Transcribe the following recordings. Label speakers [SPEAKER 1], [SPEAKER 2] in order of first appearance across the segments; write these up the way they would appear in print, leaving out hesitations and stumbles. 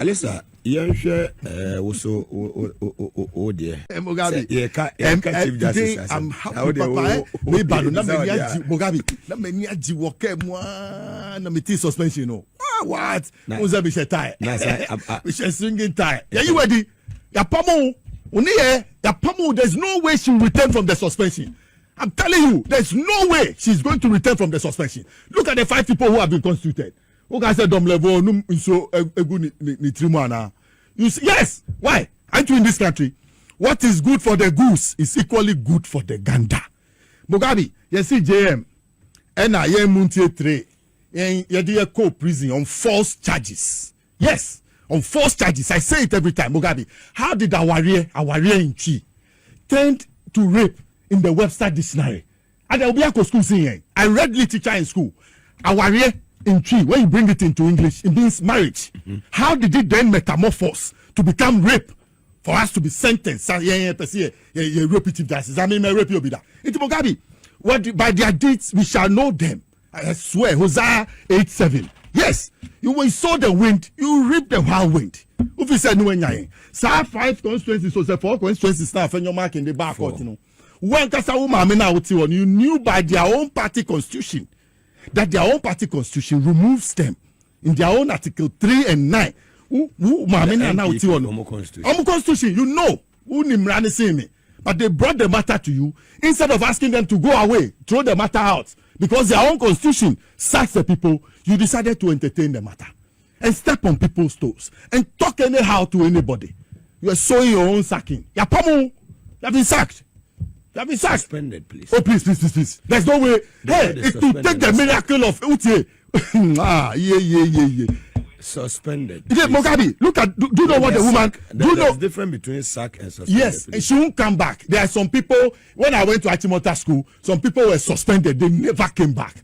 [SPEAKER 1] Alisa, also dear.
[SPEAKER 2] Mugabe.
[SPEAKER 1] Chief Justice.
[SPEAKER 2] I'm happy, Papa. Mugabe. Na many aji work na meti suspension. No. What? Uza be tie. We should swinging tie. Yeah, you ready? Ya pamo. Uniye. Ya pamo. There's no way she will return from the suspension. I'm telling you, there's no way she's going to return from the suspension. Look at the 5 people who have been constituted. Who can say dom level so you see, yes. Why? Aren't you in this country? What is good for the goose is equally good for the gander. Mugabe, you see JM, and I am Muntie 3, and you co prison on false charges. Yes, on false charges. I say it every time. Mugabe, how did our warrior in Chi tend to rape in the Webster dictionary? And there will be a school saying, I read literature in school. Our warrior in Chi, when you bring it into English, it means marriage. How did it then metamorphose to become rape for us to be sentenced? Repetitive justice. I mean, rape you be that. It's Mugabe. By their deeds we shall know them. I swear, Hosea 8:7. Yes, when you saw the wind, you reap the whirlwind. If you said no, sir, 5 constituencies, so 4 constituencies now, Afenyo mark in the back court, you know. When you knew by their own party constitution that their own party constitution removes them in their own article 3 and 9. Constitution, you know, but they brought the matter to you instead of asking them to go away, throw the matter out, because their own constitution sacks the people. You decided to entertain the matter and step on people's toes and talk anyhow to anybody. You are sowing your own sacking. You have been sacked. You have been sacked.
[SPEAKER 1] Suspended, please.
[SPEAKER 2] Oh, please. There's no way. Hey, it will take the miracle of Utie.
[SPEAKER 1] Suspended.
[SPEAKER 2] Mugabe, look at. Do you know what the woman?
[SPEAKER 1] There's difference between sack and suspended.
[SPEAKER 2] Yes, and she won't come back. There are some people. When I went to Achimota school, some people were suspended. They never came back.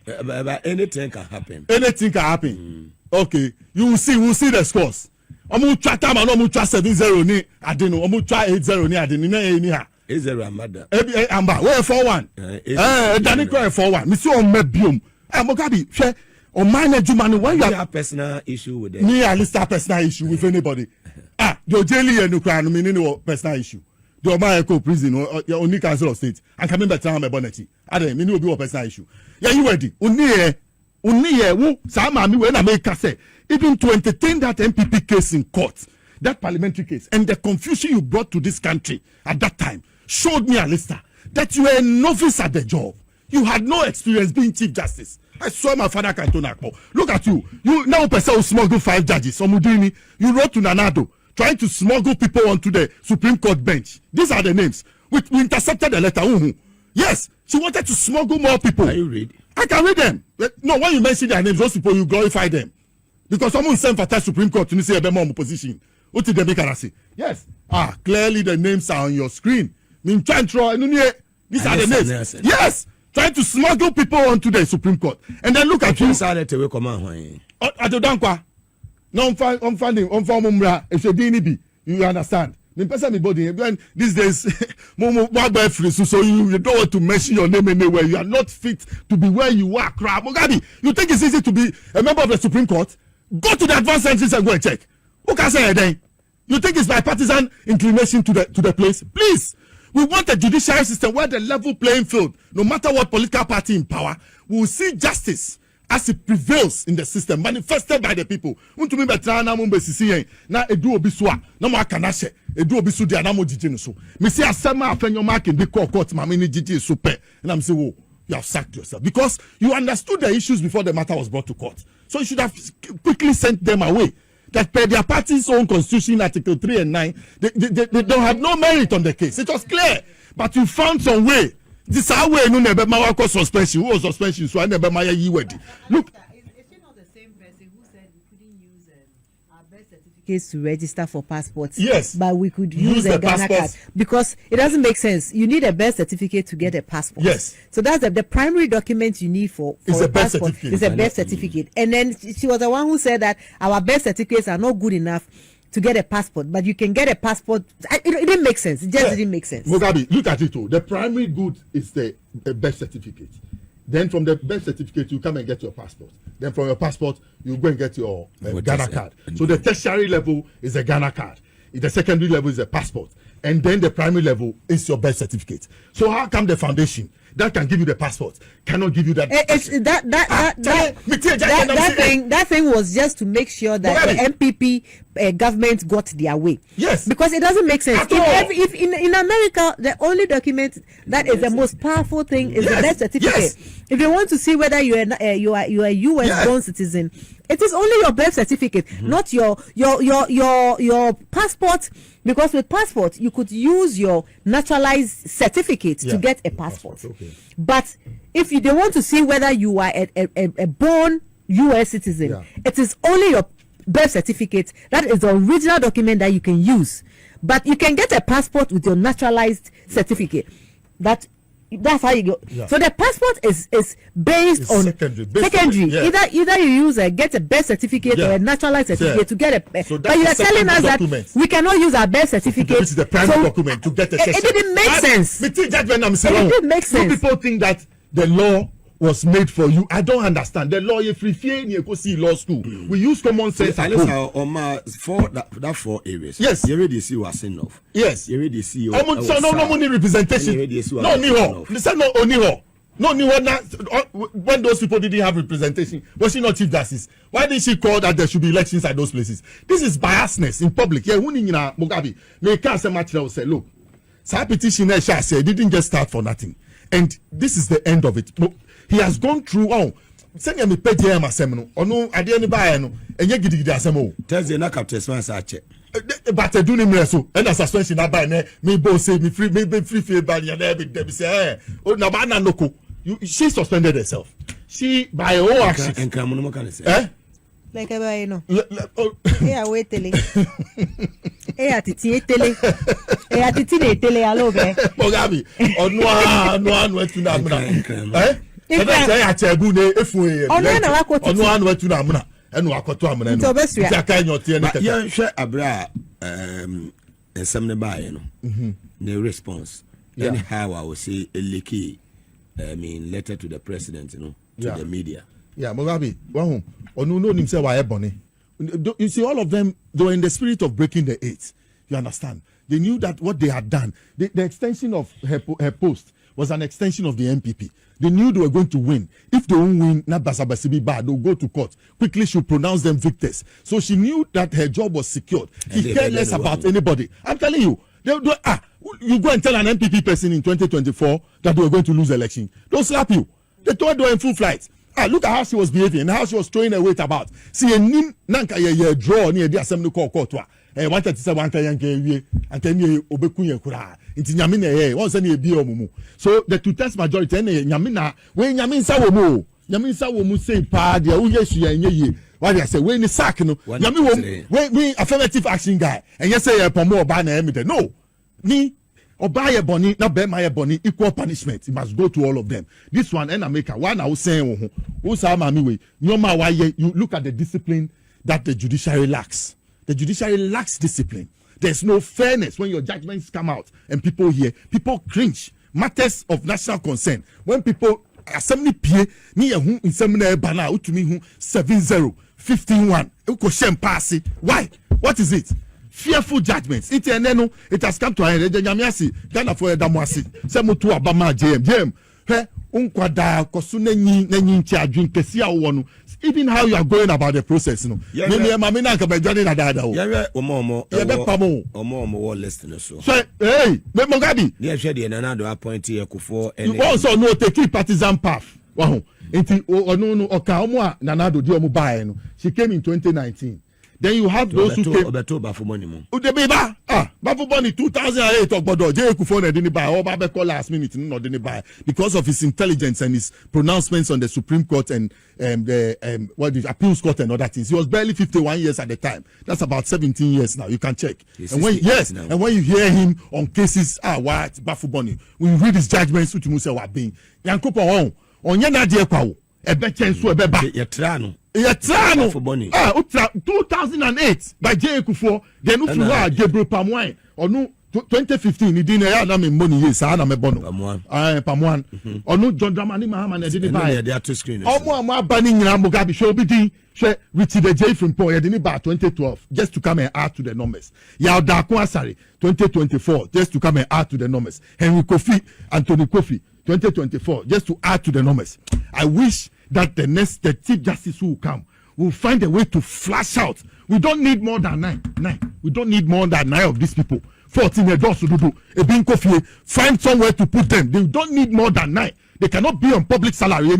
[SPEAKER 1] But anything can happen.
[SPEAKER 2] Anything can happen. Okay, you will see. We'll see the scores. Omu try time and omu try 7-0 ni adeno. Omu try 8-0 ni adeno. Ni ha.
[SPEAKER 1] 8-0 Amada.
[SPEAKER 2] Amba. Where 4-1? Dani cry 4-1. Missy on me biom. Mugabe, share. On mine Jumani, when you
[SPEAKER 1] have personal issue with them.
[SPEAKER 2] Me, I list a personal issue with anybody. The daily and Ukraine, meaning no personal issue. The Omar prison or only council of state. And coming back to my bonnet. I don't mean, will be a personal issue. Yeah, you ready? Only Sama, me when I make a say, even to entertain that NPP case in court, that parliamentary case, and the confusion you brought to this country at that time showed me, Alistair, that you were a novice at the job. You had no experience being Chief Justice. I saw my father Cantona. Look at you. You now person who smuggle 5 judges. Omudini, you wrote to Nanado trying to smuggle people onto the Supreme Court bench. These are the names. We intercepted the letter. Yes, she wanted to smuggle more people.
[SPEAKER 1] Can you read?
[SPEAKER 2] I can read them. No, when you mention their names, those people, you glorify them. Because someone sent for that Supreme Court to say a more position. What did they say? Yes. Clearly the names are on your screen. These are the names. Yes. Trying to smuggle people onto the Supreme Court. And then look at you. You understand? These days, so you don't want to mention your name anywhere. You are not fit to be where you are. Mugabe, you think it's easy to be a member of the Supreme Court? Go to the advanced sciences and go and check. Who can say anything? You think it's bipartisan inclination to the place? Please. We want a judiciary system where the level playing field, no matter what political party in power, we will see justice as it prevails in the system, manifested by the people. And I'm saying, oh, you have sacked yourself because you understood the issues before the matter was brought to court. So you should have quickly sent them away. That per their party's own constitution, Article 3 and 9, they don't have no merit on the case. It was clear. But you found some way. This is how we never my suspension. Who was suspension? So I never my Look.
[SPEAKER 3] Is she not the same person who said we couldn't use our birth certificates to register for passports?
[SPEAKER 2] Yes.
[SPEAKER 3] But we could use a Ghana card. Because it doesn't make sense. You need a birth certificate to get a passport.
[SPEAKER 2] Yes.
[SPEAKER 3] So that's the primary document you need for a passport. It's a birth certificate. And then she was the one who said that our birth certificates are not good enough to get a passport, but you can get a passport. It didn't make sense. It just didn't make sense.
[SPEAKER 2] Mugabe, look at it too. The primary good is the birth certificate. Then from the birth certificate, you come and get your passport. Then from your passport, you go and get your Ghana card. So the tertiary level is a Ghana card. The secondary level is a passport. And then the primary level is your birth certificate. So how come the foundation that can give you the passport cannot give you that?
[SPEAKER 3] That thing was just to make sure that the NPP government got their way.
[SPEAKER 2] Yes,
[SPEAKER 3] because it doesn't make sense. If in America the only document that is the most powerful thing is the birth certificate. Yes. If they want to see whether you are a US born citizen, it is only your birth certificate, not your passport. Because with passport, you could use your naturalized certificate to get a passport. Okay. But if they want to see whether you are a born US citizen, it is only your birth certificate. That is the original document that you can use. But you can get a passport with your naturalized certificate. That's how you go. Yeah. So the passport is based on secondary. Yeah. Either you use get a birth certificate or a naturalized certificate to get a. So but you are telling us document. That we cannot use our birth certificate. This
[SPEAKER 2] is the primary document to get a.
[SPEAKER 3] It didn't make sense.
[SPEAKER 2] It didn't make sense. Some people think that the law was made for you. I don't understand. The law, if we fear you go see law school, we use common sense.
[SPEAKER 1] For that 4 areas.
[SPEAKER 2] Yes.
[SPEAKER 1] You already see what's enough.
[SPEAKER 2] Yes.
[SPEAKER 1] You already see.
[SPEAKER 2] No money representation. No niho. Listen, no oniho. No niho. When those people didn't have representation, was she not Chief Justice? Why did she call that there should be elections at those places? This is biasness in public. Yeah, who nina Mugabe? Me can't say much now. Say look, sa petition say didn't just start for nothing, and this is the end of it. He has gone through. Send me pay JM asem no. Ono ade ni ba no. Enye gidigidi asem o.
[SPEAKER 1] Thursday na captain Swan sa che.
[SPEAKER 2] But do ni mre so. And suspension na ba na me bo say me free ba ya na be dem say o na ba na noko. She suspended herself. She by her own action.
[SPEAKER 1] Enkramu no kan say.
[SPEAKER 3] Like I know. Yeah, wait tele. Atiti tele. Atiti tele alo be.
[SPEAKER 2] Mugabe. Onu wetu na amuna. And I say I tell you, if we anu wetu na amuna. Enu akoto amuna no. Ti aka nyo tie ne keke.
[SPEAKER 1] Ya hwe abra ensem ne ba ye no. The response. Anyhow I will say a leaky letter to the president, to the media.
[SPEAKER 2] Yeah, Mugabe, onu no nim say why boni. You see, all of them, they were in the spirit of breaking the eight. You understand? They knew that what they had done, the extension of her post was an extension of the NPP. They knew they were going to win. If they won't win, not basabasi be bad, they'll go to court. Quickly, she'll pronounce them victors. So she knew that her job was secured. She cared less about anybody. I'm telling you, you go and tell an NPP person in 2024 that they were going to lose the election. They'll slap you. They told her in full flight. Look at how she was behaving and how she was throwing her weight about. See, a nim nanka ye draw near the assembly court. Wanted to say one time and tell me obekuye kura. Inti nyamina ye won say na ebi omumu. So the two-thirds majority nyamina we nyaminsa wo mu. Nyaminsa wo mu say pa dia wo yesu ya nye. Why they say we ni sack no. Nyami wo we affirmative action guy. And you say pomo oba na emite. No. Ni Oba ye boni, na be my boni, equal punishment. It must go to all of them. This one, and America, one I was saying, who say mami we, nyoma why you look at the discipline that the judiciary lacks. The judiciary lacks discipline. There's no fairness when your judgments come out and people hear, people cringe. Matters of national concern. When people assembly pay, ni ehun in seminar bana utumi hu 7-0, 15-1. Uko shem pass. Why? What is it? Fearful judgments. It has come to an end. Ghana for Damwasi. Semutu Abama JM. Even how you are going about the process, So hey, Mugabe. You also know take partisan path. She came in 2019. Then you have those who came. Bafuboni 2008 Ogbodo J Kufone didn't buy or Babeko last minute no didn't buy because of his intelligence and his pronouncements on the Supreme Court and the appeals court and other things. He was barely 51 years at the time. That's about 17 years now. You can check. And when you hear him on cases, what Bafuboni, when you read his judgments, which Musa were being Yankopo on Yana Kwa, a better so a beba. Yetrano 2008 by J Kufo then Gabriel Pamwine or no 2015 he didn't have na money yes na me bono Pamwan onu John Dramani Mahama na didn't buy
[SPEAKER 1] they are two screens
[SPEAKER 2] omo abani nyina Mugabe show bi din she Richard the J from Paul didn't buy 2012 just to come and add to the numbers ya Odako Asare 2024 just to come and add to the numbers Henry Kofi Anthony Kofi 2024 just to add to the numbers. I wish that the Chief Justice who will come will find a way to flash out. We don't need more than nine. We don't need more than 9 of these people. 14 adults to do a being coffee. Find somewhere to put them. They don't need more than 9. They cannot be on public salary.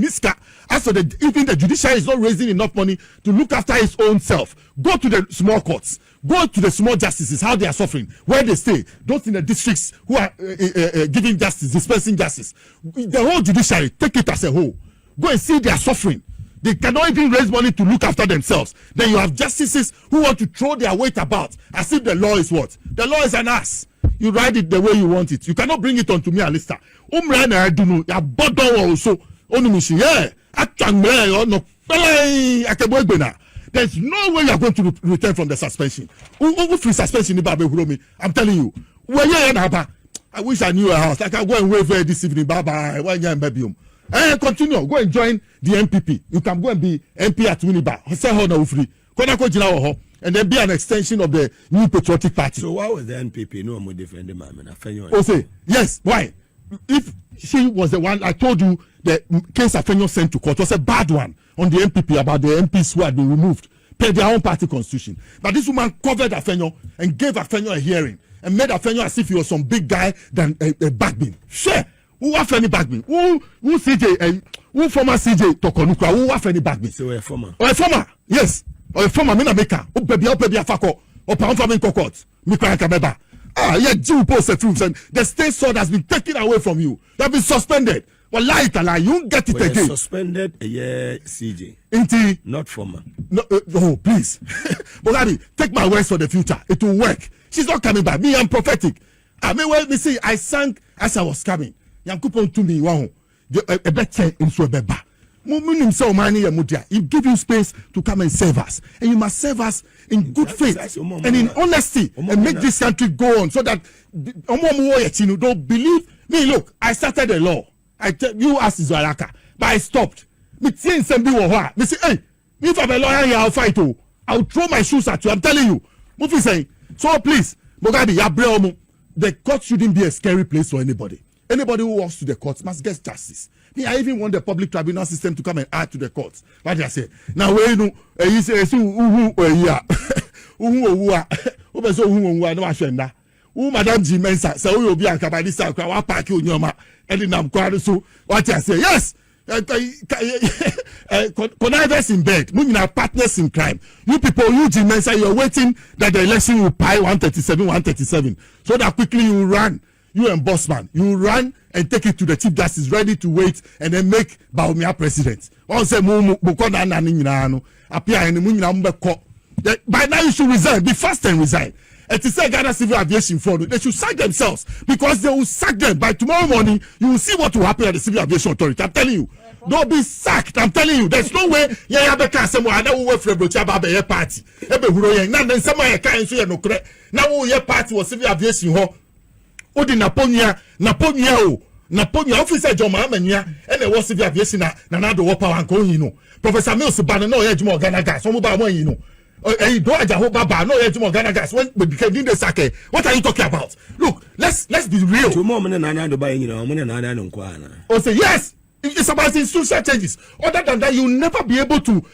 [SPEAKER 2] As for even the judiciary is not raising enough money to look after its own self. Go to the small courts. Go to the small justices, how they are suffering, where they stay. Those in the districts who are giving justice, dispensing justice. The whole judiciary, take it as a whole. Go and see they are suffering. They cannot even raise money to look after themselves. Then you have justices who want to throw their weight about as if the law is what? The law is an ass. You write it the way you want it. You cannot bring it onto me, Alista. I do know. You bottom also. There's no way you are going to return from the suspension. Free suspension, I'm telling you. I wish I knew a house. Like I go and wait for this evening. Bye bye. Continue. Go and join the NPP. You can go and be MP at Winneba. And then be an extension of the New Patriotic Party.
[SPEAKER 1] So why was the NPP no more defending Afenyo?
[SPEAKER 2] Oh, say yes. Why? If she was the one, I told you the case Afenyo sent to court was a bad one on the NPP about the MPs who had been removed per their own party constitution. But this woman covered Afenyo and gave Afenyo a hearing and made Afenyo as if he was some big guy than a backbeat. Sure. Who have any backbeat? Who CJ? Who former CJ Tokonukwa? Who have any backbeat?
[SPEAKER 1] So a former.
[SPEAKER 2] Or a former, yes. Or a former Minameka. Or baby afako. Or pound farming cocotte. Mikra Kabeba. Yeah, Jew post the truth and the state sword has been taken away from you. You have been suspended. Well, lie, you won't get it again.
[SPEAKER 1] Suspended a year, CJ.
[SPEAKER 2] Inti.
[SPEAKER 1] Not former.
[SPEAKER 2] No, oh, please. Mugabe, take my words for the future. It will work. She's not coming back. Me, I'm prophetic. I mean, well, me see, I sang as I was coming. Yankupon to me, wow. A better into a beba. You give you space to come and save us, and you must save us in good faith and in honesty, and make this country go on so that don't believe me. Look, I started a law. I tell you, ask Izwaraka, but I stopped. Me say, hey, if I'm a lawyer here, I'll fight you. I'll throw my shoes at you. I'm telling you. Mufi saying, so please, Mugabe, the court shouldn't be a scary place for anybody. Anybody who walks to the courts must get justice. Me, I even want the public tribunal system to come and add to the courts. What do I say? Now, when you say, Madam G. Mensa, so we will be a Kabadisa, our party, Yoma, and in so what I say, yes, connivers in bed, moving our partners in crime. You people, you G. Mensa, you're waiting that the election will pie 137, so that quickly you run. You and Bossman, you run and take it to the Chief Justice, ready to wait and then make Baumia president. By now you should resign, be fast and resign. And to say Ghana Civil Aviation Forum, they should sack themselves because they will sack them. By tomorrow morning, you will see what will happen at the Civil Aviation Authority. I'm telling you. Don't be sacked. I'm telling you. There's no way. Yeah, someone that will work for the party. Now, your party was Civil Aviation. Odi Naponia officer John Mahamania and the was civil aviation na do power and go Professor Mills ban no Ejimo Ghana gas some ba one do aja baba no Ejimo Ghana gas when we became the sake. What are you talking about? Look, let's be real. Oh, say yes. It's about institutional changes. Other than that, you'll never be able to,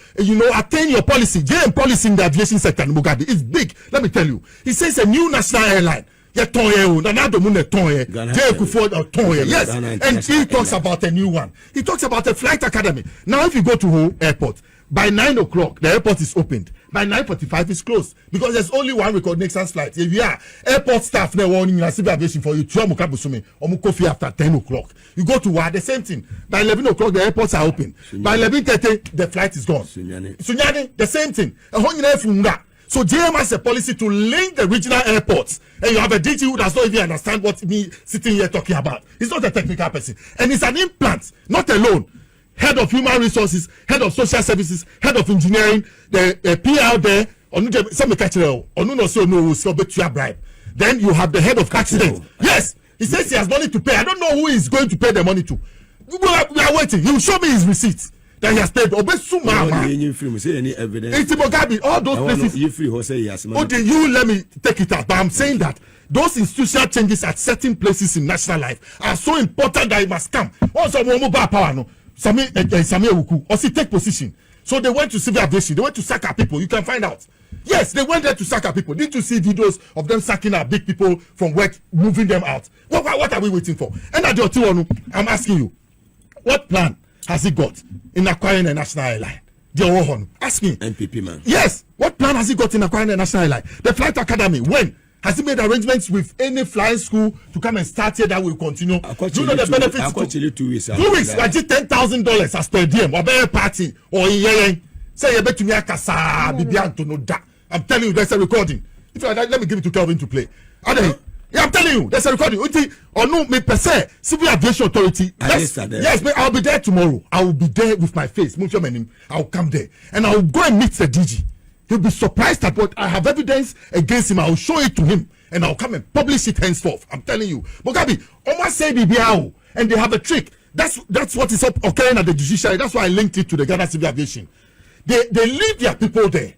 [SPEAKER 2] attain your policy. JM policy in the aviation sector in Mugabe is big. Let me tell you. He says a new national airline. Yes, and he talks about a new one. He talks about a flight academy. Now, if you go to Ho Airport, by 9 o'clock, the airport is opened. By 9:45, it's closed because there's only one reconnaissance flight. If you are airport staff, now warning civil aviation for you. After 10 o'clock, you go to WA, the same thing. By 11 o'clock, the airports are open. By 11:30, the flight is gone. Sunyani, the same thing. So JM has a policy to link the regional airports, and you have a DG who does not even understand what me sitting here talking about. He's not a technical person, and it's an implant, not alone. Head of human resources, head of social services, head of engineering, the PR there. Some catch no so no bribe. Then you have the head of accident. Yes, he says he has money to pay. I don't know who is going to pay the money to. We are waiting. He will show me his receipts that he has paid.
[SPEAKER 1] Any evidence?
[SPEAKER 2] Mugabe, all those places. Okay, you let me take it out. But I'm saying that those institutional changes at certain places in national life are so important that it must come. Also, Sami also take position. So they went to civil aviation. They went to sack our people. You can find out. Yes, they went there to sack our people. Did you see videos of them sacking our big people from work, moving them out? What are we waiting for? And I'm asking you, what plan has he got in acquiring a national airline? Ask me.
[SPEAKER 1] NPP man.
[SPEAKER 2] Yes. What plan has he got in acquiring a national airline? The Flight Academy. When? Has he made arrangements with any flying school to come and start here that will continue? Do you know the benefits?
[SPEAKER 1] 2 weeks.
[SPEAKER 2] 2 weeks. I did $10,000 as per diem or a party or say you bet me a kasa bibian to know that. I'm telling you, there's a recording. If you like, let me give it to Kelvin to play. Yeah, I'm telling you, there's a recording. Or no, me per se, Civil Aviation Authority. Yes, I'll be there tomorrow. I will be there with my face. I'll come there and I'll go and meet the DG. He'll be surprised at what I have evidence against him. I'll show it to him and I'll come and publish it henceforth. I'm telling you. Mugabe, almost say BBAO, and they have a trick. That's what is occurring at the judiciary. That's why I linked it to the Ghana Civil Aviation. They leave their people there,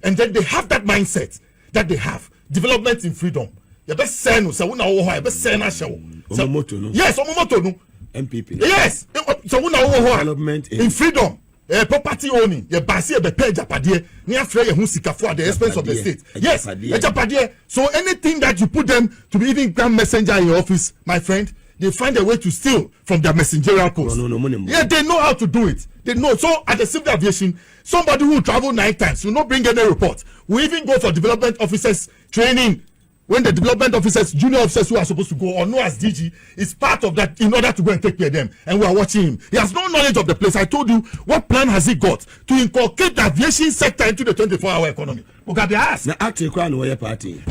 [SPEAKER 2] and then they have that mindset that they have development in freedom. You best send us. You best send us. Yes,
[SPEAKER 1] NPP.
[SPEAKER 2] Yes, so
[SPEAKER 1] development
[SPEAKER 2] in freedom. Property owning, your basi be pay japadie, ni afre ye hu sikafu at the expense of the state. Yes, japadie. So anything that you put them to be even come messenger in your office, my friend, they find a way to steal from their messengerial post. Yeah, they know how to do it. They know. So at the civil aviation, somebody who travel 9 times will not bring any report. We even go for development officers training. When the development officers, junior officers who are supposed to go or know as DG is part of that in order to go and take care of them, and we are watching him. He has no knowledge of the place. I told you, what plan has he got to inculcate the aviation sector into the 24-hour economy? Mugabe asked.
[SPEAKER 1] Now, acting party.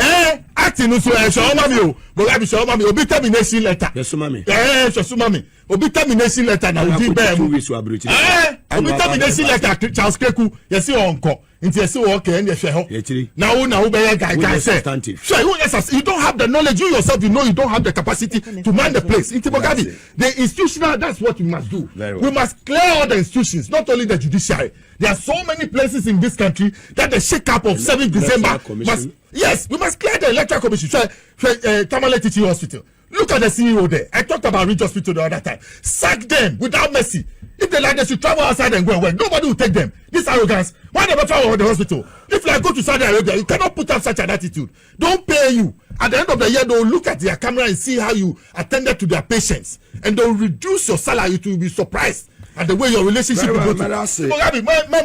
[SPEAKER 2] Acting no so Mugabe Shawmami obi termination letter.
[SPEAKER 1] Yes, mami.
[SPEAKER 2] Shawmami obi termination letter na udi be.
[SPEAKER 1] 2 weeks we abroad.
[SPEAKER 2] Obi termination letter Charles Keku. Yes, you onko. Inti yes, you okay and yes, you now be guy say. You don't have the knowledge. You yourself, you know, you don't have the capacity to man the place. Inti Mugabe, the institutional. That's what we must do. We must clear all the institutions, not only the judiciary. There are so many places in this country that the shake-up of 7th December must. Yes, we must clear the electoral commission. Tamale Teaching Hospital. Look at the CEO there. I talked about Ridge Hospital the other time. Sack them without mercy. If they like, they should travel outside and go and work. Nobody will take them. This arrogance. Why never travel to the hospital? If you go to Saudi Arabia, you cannot put up such an attitude. Don't pay you. At the end of the year, they'll look at their camera and see how you attended to their patients. And they'll reduce your salary. You will be surprised at the way your relationship will go to.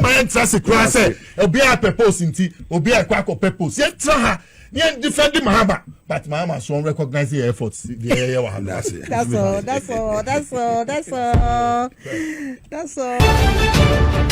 [SPEAKER 2] My entrance is crazy. Obi a purpose inti, obi a kwako purpose. Yet traha, yet defend Mahama, but Mahama so recognize the efforts. That's all.